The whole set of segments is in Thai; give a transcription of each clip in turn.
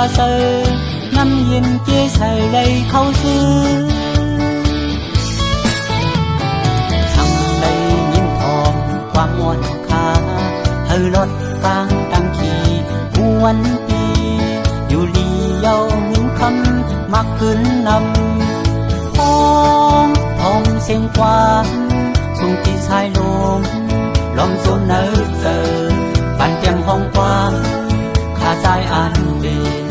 sợ ngắm nhìn chia sẻ đầy khâu xưa thằng đây nhìn thòm qua muôn khá hơi lót vang đăng kýวันปีอยู่ลีเยาเงินคำมักขึ้นนำพ้องทองเสียงกว้างส่งที่ชายลมลมโซนเนอเจอปันเตียงห้องกว้างขาใจอันเด่น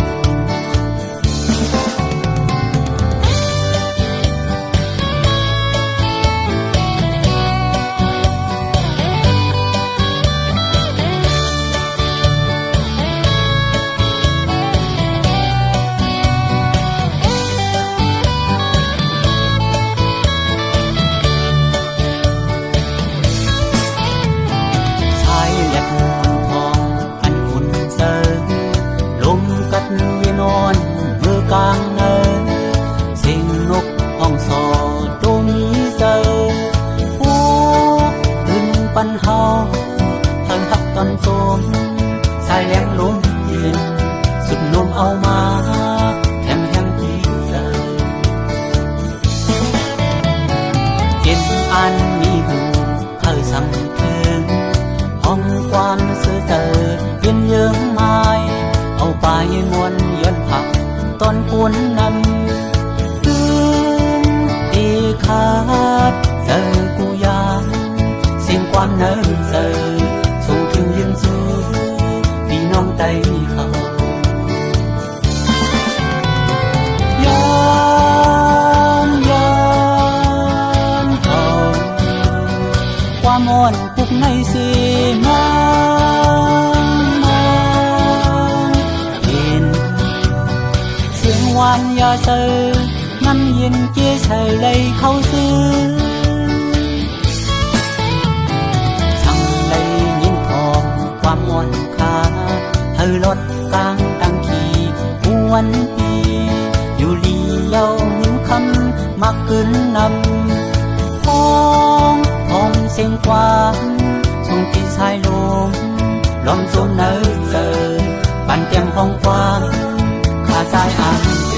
นอนเมื่อกลางเนินเสียงนกห้องสอดตัวมีเจอโอ้ขึ้นปันเฮาเพิ่งหักตอนโจมสายแหลมลมเย็นสุดลมเอามาแถมแห้งที่เจอเจ็นอันมีหูเคยสำเทิงห้องความซื่อเจอเย็นเยิ้มไม้เอาไปมวนย้อนผักตอนปวนนำตึงตีขาดเจอกูยานเสียงความเนินเจอส่งถึงยืนสู้พี่น้องใจเขาย้อนเขาความอ่อนปุกในสีมาวันยาเซอน้ำเย็นเจี๊ยเฉยเลยเข้าซื้อสั่งเลยยินทองความอ่อนค่าเธอลดกลางตั้งขี่วันปีอยู่ลีเยาเงินคำมักขึ้นนำพ้องห้องเสียงกว้างส่งที่ชายลมลมโซนเนอเจอปันเตียงห้องกว้างขาซ้ายอ่าน